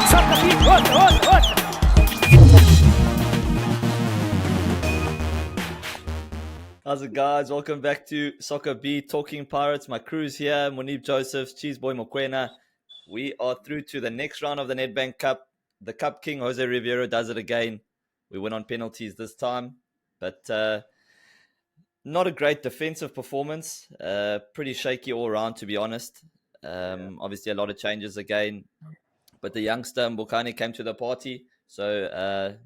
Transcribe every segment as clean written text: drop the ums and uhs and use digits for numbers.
SoccerBeat, what? How's it, guys? Welcome back to SoccerBeat, Talking Pirates. My crew's here, Moneeeb, Joseph, Cheezboy, Mokoena. We are through to the next round of the Nedbank Cup. The Cup King, Jose Riveiro, does it again. We win on penalties this time, but not a great defensive performance. Pretty shaky all around, to be honest. Obviously, a lot of changes again, but the youngster Mbokazi came to the party, so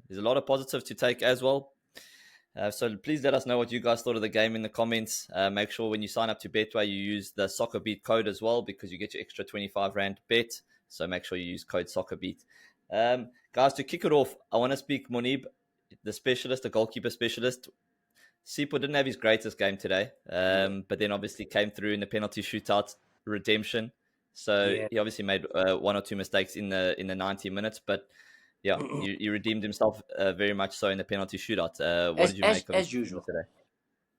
there's a lot of positives to take as well. So please let us know what you guys thought of the game in the comments. Make sure when you sign up to Betway, you use the SoccerBeat code as well, because you get your extra 25 Rand bet. So make sure you use code SoccerBeat. Guys, to kick it off, I want to speak Moeneeb, the specialist, the goalkeeper specialist. Sipho didn't have his greatest game today, but then obviously came through in the penalty shootout redemption. So he obviously made one or two mistakes in the 90 minutes, but yeah, he redeemed himself very much so in the penalty shootout. What did you make of as usual today?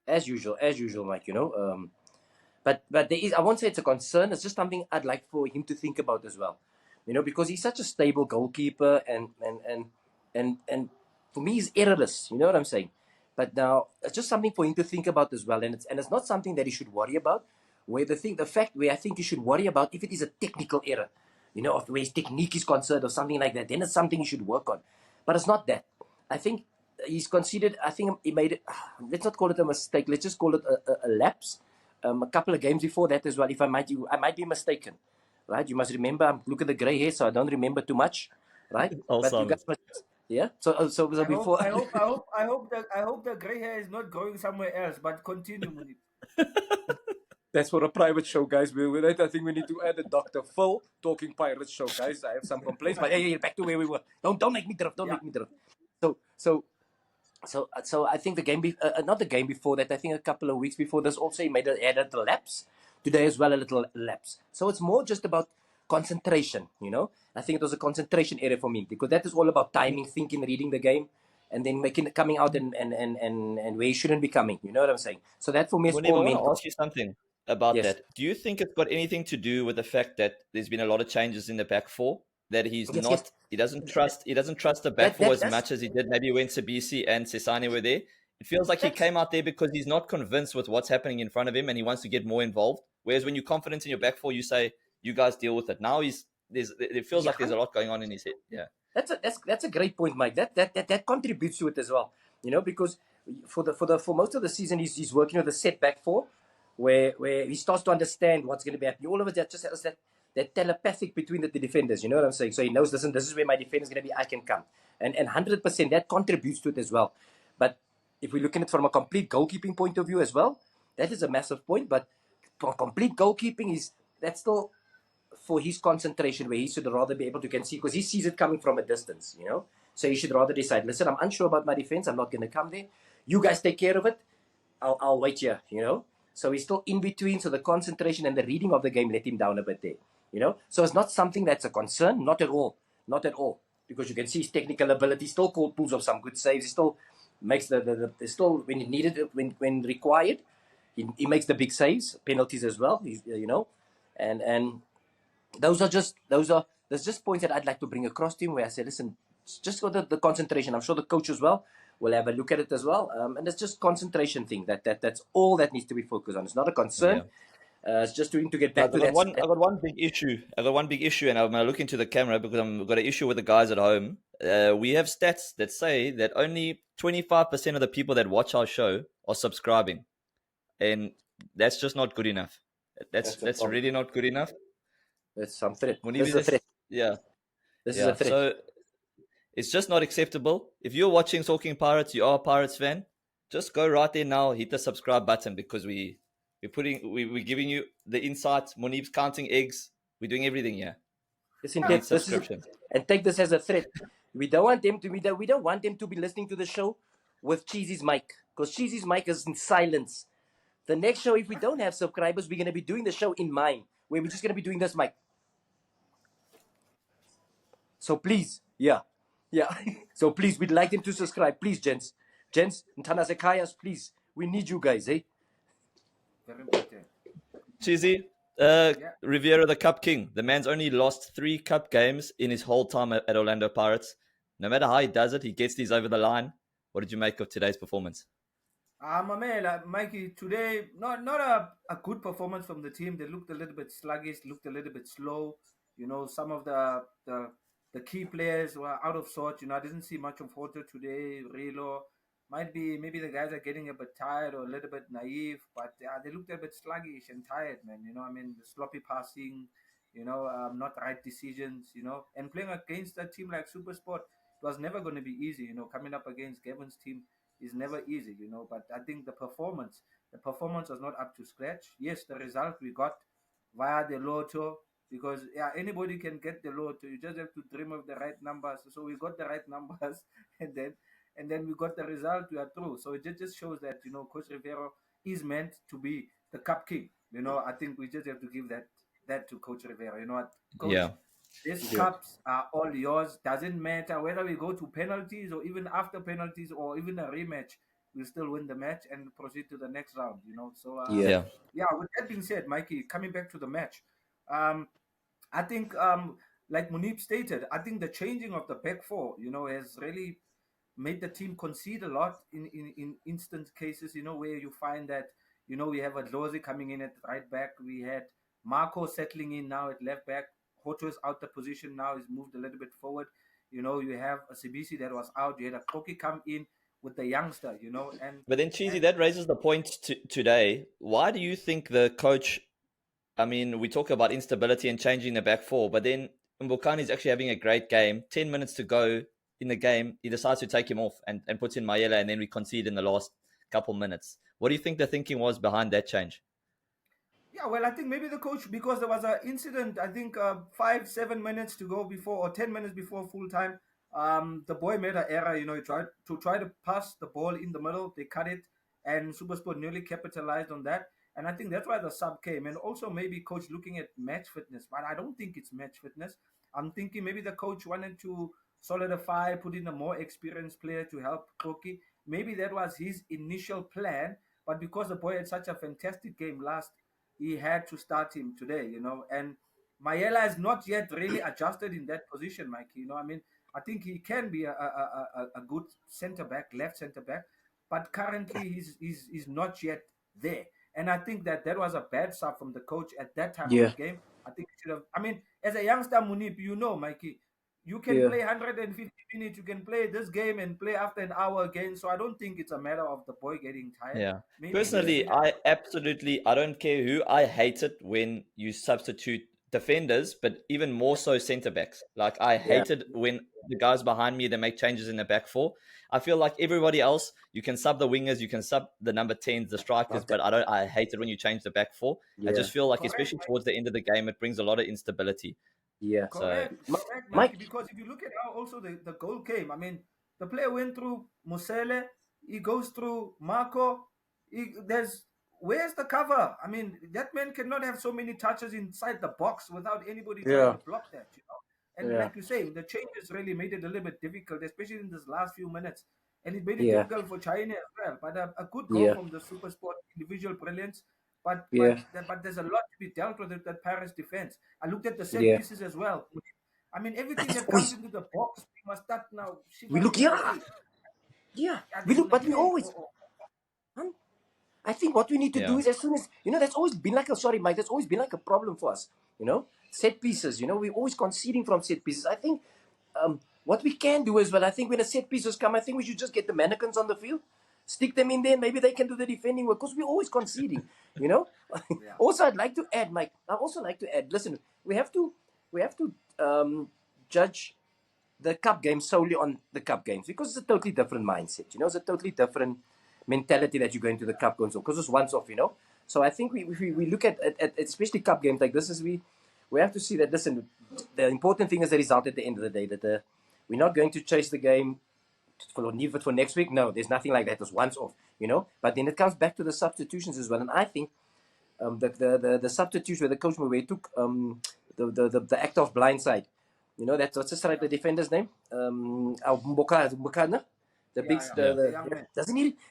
As usual, Mike. But there is, I won't say it's a concern. It's just something I'd like for him to think about as well. Because he's such a stable goalkeeper, and for me, he's errorless. You know what I'm saying? But now it's just something for him to think about as well, and it's not something that he should worry about. Where I think he should worry about, if it is a technical error, of where his technique is concerned or something like that, then it's something he should work on. But it's not that. I think he's considered. I think he made it. Let's not call it a mistake. Let's just call it a lapse. A couple of games before that as well. If I might be mistaken, right? You must remember. Look at the grey hair, so I don't remember too much, right? But you guys must, yeah. So before. I hope the grey hair is not going somewhere else. But continue, Moneeeb. That's for a private show, guys. I think we need to add a Dr. Phil Talking Pirates show, guys. I have some complaints, but hey, back to where we were. Don't make me drift. Make me drift. So I think the game, not the game before that. I think a couple of weeks before this, also he added a lapse. Today as well, a little lapse. So it's more just about concentration. I think it was a concentration area for me, because that is all about timing, thinking, reading the game, and then coming out and where he shouldn't be coming. You know what I'm saying? So that for me is all I mental. want to ask you something about that. Do you think it's got anything to do with the fact that there's been a lot of changes in the back four? That he doesn't trust the back four as much as he did maybe when Sabisi and Sesane were there. It feels like he came out there because he's not convinced with what's happening in front of him, and he wants to get more involved. Whereas when you're confident in your back four, you say, you guys deal with it. Now it feels like there's a lot going on in his head. Yeah. That's a great point, Mike. That contributes to it as well. Because for most of the season he's working with a set back four, where he starts to understand what's going to be happening. All of it that just has that telepathic between the defenders. You know what I'm saying? So he knows, listen, this is where my defender's going to be. I can come, and 100% that contributes to it as well. But if we look at it from a complete goalkeeping point of view as well, that is a massive point. But for complete goalkeeping, that's still for his concentration, where he should rather be able to see, because he sees it coming from a distance. So he should rather decide, listen, I'm unsure about my defense. I'm not going to come there. You guys take care of it. I'll wait here. So he's still in between. So the concentration and the reading of the game let him down a bit there. So it's not something that's a concern, not at all, because you can see his technical ability. Still pulls off some good saves. He still makes still when he needed it, when required, he makes the big saves, penalties as well. And there's just points that I'd like to bring across to him, where I say, listen, just for the concentration. I'm sure the coach as well will have a look at it as well, and it's just concentration thing. That's all that needs to be focused on. It's not a concern. It's just to get back to that. I've got one big issue. and I'm going to look into the camera because I've got an issue with the guys at home. We have stats that say that only 25% of the people that watch our show are subscribing, and that's just not good enough. That's really not good enough. It's some threat. This is a threat. Yeah. This is a threat. So it's just not acceptable. If you're watching Talking Pirates, you are a Pirates fan, just go right there now, hit the subscribe button, because we're giving you the insight. Moneeb's counting eggs. We're doing everything here. And take this as a threat. We don't want them to be listening to the show with Cheezy's mic, because Cheezy's mic is in silence. The next show, if we don't have subscribers, we're going to be doing the show in mine, where we're just going to be doing this mic. So please, yeah. So please, we'd like them to subscribe. Please, gents, Ntana Zekayas, please. We need you guys, eh? Very important. Cheesy, Yeah. Riveiro, the Cup King. The man's only lost 3 Cup games in his whole time at Orlando Pirates. No matter how he does it, he gets these over the line. What did you make of today's performance? Mamela, Mikey, today not a good performance from the team. They looked a little bit sluggish, looked a little bit slow. You know, some of the key players were out of sorts. You know, I didn't see much of Hoto today. Relo might be maybe the guys are getting a bit tired or a little bit naive, but they looked a bit sluggish and tired, man. You know, I mean, the sloppy passing. You know, not right decisions. You know, and playing against a team like SuperSport, it was never going to be easy. You know, coming up against Gavin's team is never easy, you know. But I think the performance was not up to scratch. Yes, the result we got via the lotto, because yeah, anybody can get the lotto. You just have to dream of the right numbers. So we got the right numbers, and then we got the result. We are through. So it just shows that, you know, Coach Rivero is meant to be the cup king. You know, I think we just have to give that to Coach Rivero. You know what, Coach? Yeah. These Yeah. cups are all yours. Doesn't matter whether we go to penalties or even after penalties or even a rematch. We'll still win the match and proceed to the next round. You know. So Yeah. Yeah. yeah. With that being said, Mikey, coming back to the match, um, I think like Moneeeb stated, I think the changing of the back four, you know, has really made the team concede a lot in instant cases, you know, where you find that, you know, we have a Dlozi coming in at right back. We had Marco settling in now at left back. Hoto is out the position now. He's moved a little bit forward. You know, you have a Sibisi that was out. You had a Koki come in with the youngster, you know, But then, Cheesy, and that raises the point today. Why do you think the coach? I mean, we talk about instability and changing the back four, but then Mbokani is actually having a great game. 10 minutes to go in the game, he decides to take him off and puts in Mayela, and then we concede in the last couple minutes. What do you think the thinking was behind that change? yeah, well, I think maybe the coach, because there was an incident, I think 5-7 minutes to go before, or 10 minutes before full time. The boy made an error. You know, he tried to pass the ball in the middle. They cut it, and SuperSport nearly capitalized on that. And I think that's why the sub came. And also maybe coach looking at match fitness, but I don't think it's match fitness. I'm thinking maybe the coach wanted to solidify, put in a more experienced player to help Koki. Maybe that was his initial plan, but because the boy had such a fantastic game last, he had to start him today, you know. And Mayela is not yet really adjusted in that position, Mikey. You know, I mean, I think he can be a good center back, left center back, but currently he's not yet there. And I think that was a bad sub from the coach at that time of Yeah. the game. I think he should have. I mean, as a youngster, Moneeeb, you know, Mikey, you can Yeah. play 150 minutes. You can play this game and play after an hour again. So I don't think it's a matter of the boy getting tired. Yeah. Maybe Personally, I don't care who. I hate it when you substitute defenders, but even more so centre backs. Like, I Yeah. hate it when the guys behind me, they make changes in the back four. I feel like everybody else, you can sub the wingers, you can sub the number 10s, the strikers, Okay. but I hate it when you change the back four. I Yeah. just feel like, correct. especially towards the end of the game, it brings a lot of instability. Yeah. So, Correct, correct, Mikey. Mike. Because if you look at how also the goal came, I mean, the player went through Musele, he goes through Marco. Where's the cover? I mean, that man cannot have so many touches inside the box without anybody trying Yeah. to block that, you know. And Yeah. like you say, the changes really made it a little bit difficult, especially in this last few minutes. And it made it Yeah. difficult for Chaine as well. But a good goal Yeah. from the SuperSport individual brilliance. But Yeah. there's a lot to be dealt with that Paris defense. I looked at the set Yeah. pieces as well. I mean, everything That's that comes always into the box, we must start now. we look. Yeah. Yeah. Are We they look, gonna but we play? always. I think what we need to do yeah. is, as soon as, that's always been like a, sorry, Mike, that's always been like a problem for us. Set pieces. We're always conceding from set pieces. I think what we can do as well, I think when the set pieces come, I think we should just get the mannequins on the field, stick them in there. Maybe they can do the defending work, because we're always conceding. Yeah. Also, I'd like to add, Mike. I'd also like to add. Listen, we have to judge the cup game solely on the cup games, because it's a totally different mindset. It's a totally different mentality that you go into the cup games, because it's once off. So I think if we look at especially cup games like this, is we have to see that, listen, the important thing is the result at the end of the day. That we're not going to chase the game leave it for next week. No, there's nothing like that. It's once off. But then it comes back to the substitutions as well, and I think the substitution where the coach Mwe took the act of blindside. That's what's the defender's name? Mbokazi, The big, The young man.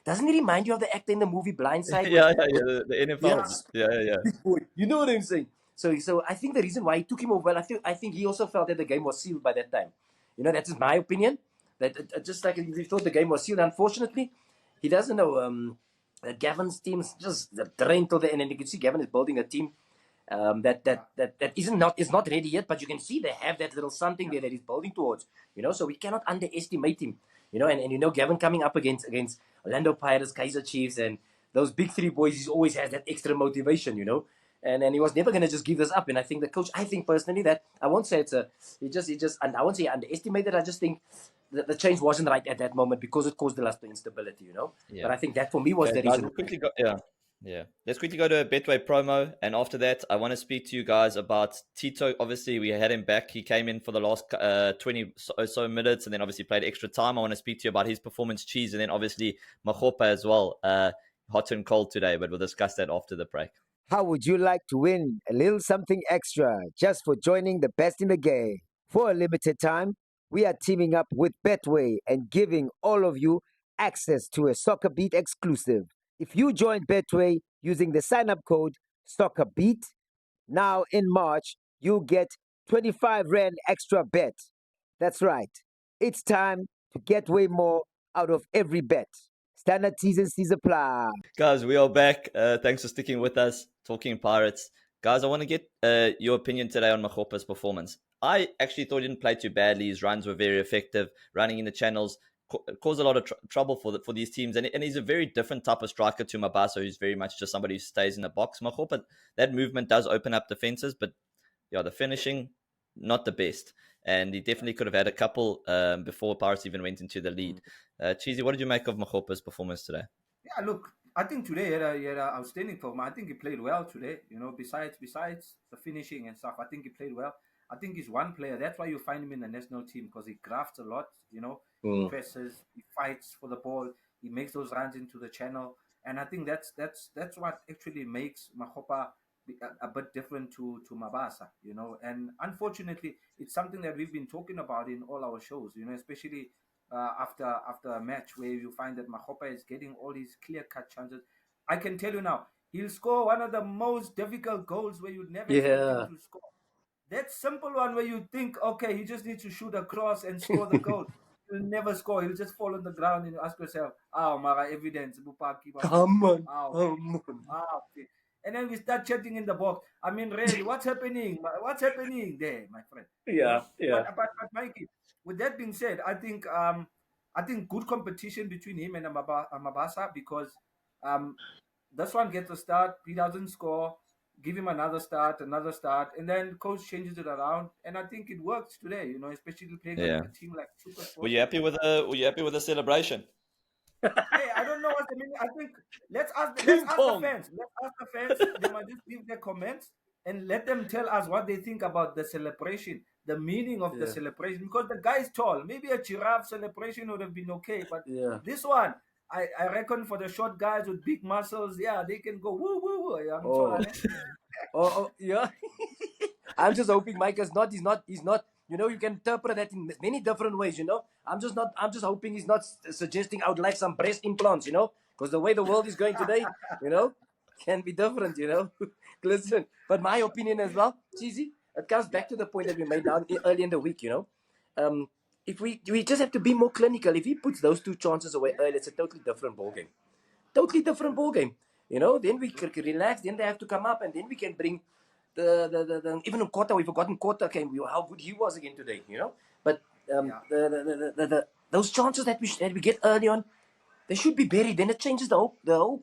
doesn't he remind you of the actor in the movie Blindside? Yeah, the NFL. Yeah. Yeah. Big boy. You know what I'm saying? So I think the reason why he took him over, well, I think he also felt that the game was sealed by that time. You know, that's my opinion. That just like he thought the game was sealed. Unfortunately, he doesn't know that Gavin's team's just drained till the end, and you can see Gavin is building a team that is not ready yet, but you can see they have that little something there that he's building towards. You know, so we cannot underestimate him. You know, and you know Gavin coming up against Orlando Pirates, Kaiser Chiefs, and those big three boys, he always has that extra motivation. You know, and he was never going to just give this up. And I think the coach, I think personally that I won't say he just and I won't say he underestimated. I just think the change wasn't right at that moment because it caused us the instability. You know, but I think that for me was the reason. Yeah. Let's quickly go to a Betway promo. And after that, I want to speak to you guys about Tito. Obviously, we had him back. He came in for the last 20 or so minutes and then obviously played extra time. I want to speak to you about his performance, Cheese, and then obviously Makgopa as well. Hot and cold today, but we'll discuss that after the break. How would you like to win a little something extra just for joining the best in the game? For a limited time, we are teaming up with Betway and giving all of you access to a SoccerBeat exclusive. If you join Betway using the sign-up code SoccerBeat, now in March, you'll get 25 Rand extra bet. That's right. It's time to get way more out of every bet. Standard T's and C's apply. Guys, we are back. Thanks for sticking with us, talking Pirates. Guys, I want to get your opinion today on Makgopa's performance. I actually thought he didn't play too badly. His runs were very effective, running in the channels, caused a lot of trouble for these teams. And he's a very different type of striker to Mabasa, who's very much just somebody who stays in the box. Makgopa, that movement does open up defenses, but yeah, the finishing, not the best. And he definitely could have had a couple before Pirates even went into the lead. Cheesy, what did you make of Makgopa's performance today? Yeah, look, I think today he had an outstanding performance. I think he played well today. You know, besides the finishing and stuff, I think he played well. I think he's one player. That's why you find him in the national team, because he grafts a lot. You know, he presses, he fights for the ball, he makes those runs into the channel, and I think that's what actually makes Makgopa a bit different to Mabasa. You know, and unfortunately, it's something that we've been talking about in all our shows. You know, especially after a match where you find that Makgopa is getting all these clear-cut chances. I can tell you now, he'll score one of the most difficult goals where you'd never expect him to score. That simple one where you think, okay, he just needs to shoot across and score the goal. He'll never score. He'll just fall on the ground and you ask yourself, Mara, evidence. Come on. Okay. And then we start chatting in the box. I mean, really, what's happening? What's happening there, my friend? Yeah. But Mikey, with that being said, I think good competition between him and Mabasa, because this one gets a start. He doesn't score. Give him another start, and then coach changes it around, and I think it works today. You know, especially playing a team like SuperSport. Were you happy with the celebration? Hey, I don't know what's the meaning. I think let's ask the fans. They might just leave their comments and let them tell us what they think about the celebration, the meaning of the celebration. Because the guy is tall. Maybe a giraffe celebration would have been okay, but this one, I reckon for the short guys with big muscles, they can go woo woo woo. Yeah. I'm just hoping Mike is not. He's not. You know, you can interpret that in many different ways. You know, I'm just hoping he's not suggesting I would like some breast implants. You know, because the way the world is going today, you know, can be different. You know, listen. But my opinion as well, Cheesy, it comes back to the point that we made down early in the week. You know, if we just have to be more clinical. If he puts those two chances away early, it's a totally different ball game. Totally different ball game. You know, then we can relax. Then they have to come up, and then we can bring the even in Kota. We've forgotten Kota came. How good he was again today. You know, but those chances that we get early on, they should be buried. Then it changes the whole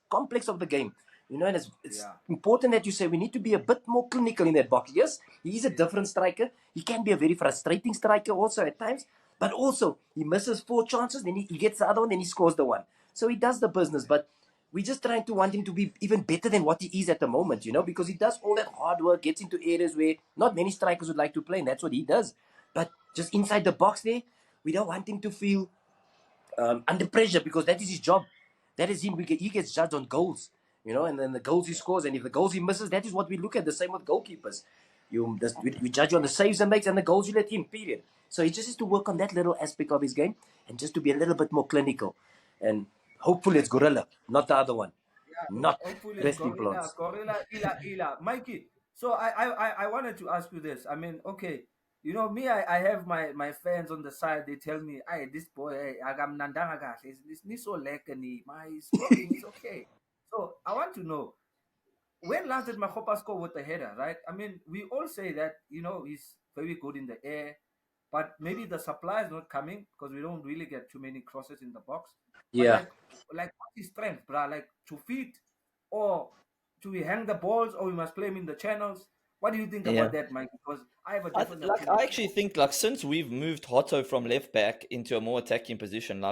complex of the game. You know, and it's important that you say we need to be a bit more clinical in that box. Yes, he is a different striker. He can be a very frustrating striker also at times. But also, he misses 4 chances, then he gets the other one, then he scores the one. So he does the business. But we're just trying to want him to be even better than what he is at the moment, you know, because he does all that hard work, gets into areas where not many strikers would like to play, and that's what he does. But just inside the box there, we don't want him to feel under pressure, because that is his job. That is him. He gets judged on goals. You know, and then the goals he scores, and if the goals he misses, that is what we look at. The same with goalkeepers. We judge you on the saves and makes and the goals you let in, period. So he just has to work on that little aspect of his game and just to be a little bit more clinical. And hopefully it's Gorilla, not the other one. Not Hopefully it's wrestling plants. Gorilla, Ila. Mikey, so I wanted to ask you this. I mean, okay, you know, me, I have my fans on the side. They tell me, hey, this boy, hey, agam nandanga kahle. He's so lekani. He's scoring, it's okay. So I want to know, when last did Makopa score with the header, right? I mean, we all say that, you know, he's very good in the air, but maybe the supply is not coming because we don't really get too many crosses in the box. But Yeah. like what's his strength, bruh? Like to feet, or do we hang the balls, or we must play him in the channels? What do you think about that, Mike? Because I have a different opinion. I actually think since we've moved Hotto from left back into a more attacking position,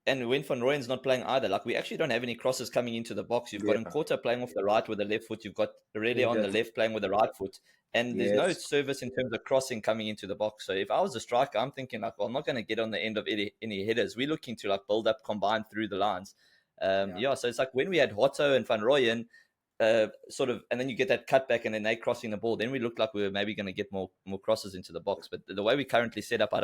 and when Van Rooyen's not playing either, we actually don't have any crosses coming into the box. You've got Nkota playing off the right with the left foot. You've got Aurelia on the left playing with the right foot. And there's no service in terms of crossing coming into the box. So if I was a striker, I'm thinking well, I'm not going to get on the end of any headers. We're looking to build up, combine through the lines. So it's when we had Hotto and Van Rooyen, and then you get that cutback and then they crossing the ball, then we looked like we were maybe going to get more crosses into the box. But the way we currently set up, I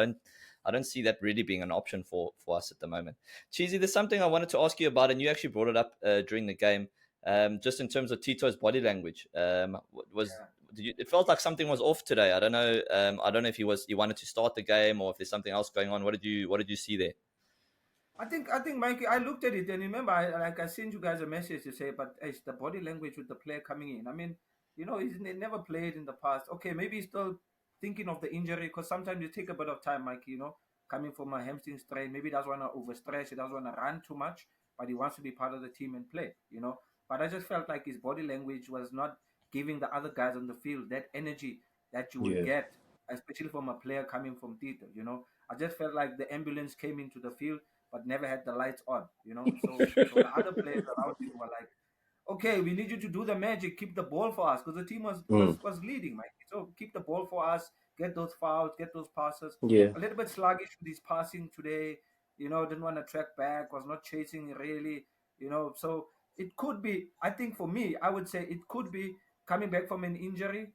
don't see that really being an option for us at the moment. Cheesy, there's something I wanted to ask you about, and you actually brought it up during the game, just in terms of Tito's body language. It felt like something was off today. I don't know. I don't know if he wanted to start the game or if there's something else going on. What did you see there? I think, Mikey, I looked at it and remember, I sent you guys a message to say, but it's the body language with the player coming in. I mean, you know, he's never played in the past. Okay, maybe he's still thinking of the injury because sometimes you take a bit of time, Mikey, you know, coming from a hamstring strain. Maybe he doesn't want to overstretch, he doesn't want to run too much, but he wants to be part of the team and play, you know. But I just felt like his body language was not giving the other guys on the field that energy that you would get, especially from a player coming from Tito, you know. I just felt like the ambulance came into the field but never had the lights on, you know. So the other players around him were like, okay, we need you to do the magic, keep the ball for us, because the team was leading, Mike. So keep the ball for us, get those fouls, get those passes. A little bit sluggish with his passing today, you know, didn't want to track back, was not chasing really, you know. So it could be, I think for me, I would say it could be coming back from an injury.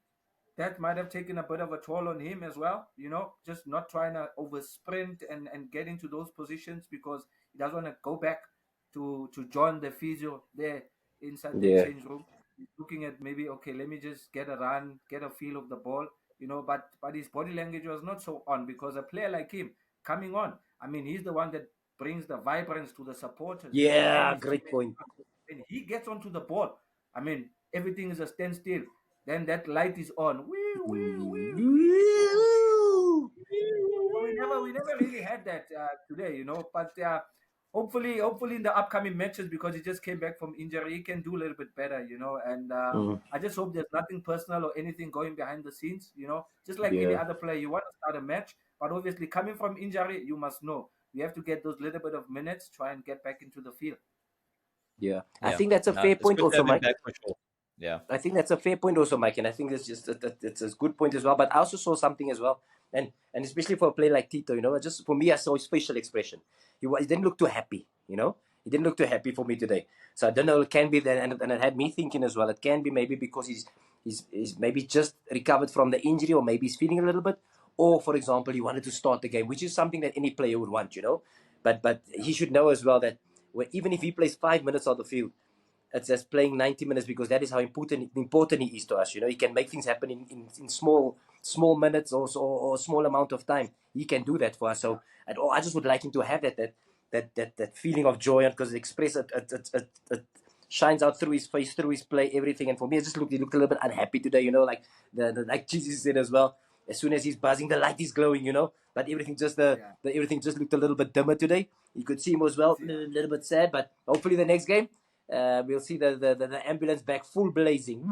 That might have taken a bit of a toll on him as well, you know, just not trying to over sprint and get into those positions because he doesn't want to go back to join the physio there inside the change room. He's looking at maybe, okay, let me just get a run, get a feel of the ball, you know, but his body language was not so on because a player like him coming on, I mean, he's the one that brings the vibrance to the supporters. Yeah, great point. When he gets onto the ball, I mean, everything is a standstill. Then that light is on. We never really had that today, you know. But hopefully in the upcoming matches, because he just came back from injury, he can do a little bit better, you know. And I just hope there's nothing personal or anything going behind the scenes, you know. Just like any other player, you want to start a match, but obviously coming from injury, you must know you have to get those little bit of minutes, try and get back into the field. I think that's a fair point also, Mike. Yeah, I think that's a fair point also, Mike, and I think it's a good point as well. But I also saw something as well, and especially for a player like Tito, you know, just for me, I saw his facial expression. He didn't look too happy, you know. He didn't look too happy for me today. So I don't know. It can be that, and it had me thinking as well. It can be maybe because he's maybe just recovered from the injury, or maybe he's feeling a little bit, or for example, he wanted to start the game, which is something that any player would want, you know. But he should know as well that even if he plays 5 minutes on the field, it's just playing 90 minutes because that is how important he is to us. You know, he can make things happen in small minutes or small amount of time. He can do that for us. So I just would like him to have that feeling of joy, because it expresses it shines out through his face, through his play, everything. And for me, he looked a little bit unhappy today. You know, like like Jesus said as well. As soon as he's buzzing, the light is glowing. You know, but everything just everything just looked a little bit dimmer today. You could see him as well, a little bit sad. But hopefully the next game, we'll see the ambulance back full blazing.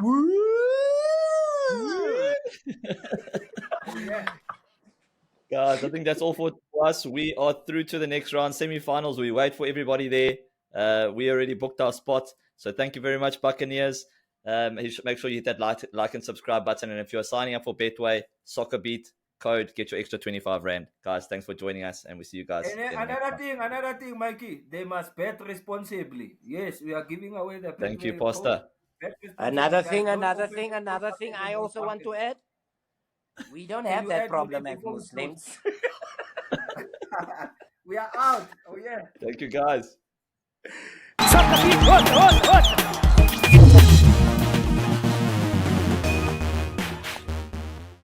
Guys, I think that's all for us. We are through to the next round, semi-finals. We wait for everybody there. We already booked our spot. So thank you very much, Buccaneers. Make sure you hit that like and subscribe button. And if you're signing up for Betway, SoccerBeat code, get your extra 25 Rand. Guys, thanks for joining us, and we see you guys. And another thing, Mikey, they must bet responsibly. Yes, we are giving away the Thank you, Pastor. Another thing I also want to add. We don't Can have you that add problem Moneeeb as before we close? Muslims. We are out. Oh yeah. Thank you, guys. SoccerBeat, what?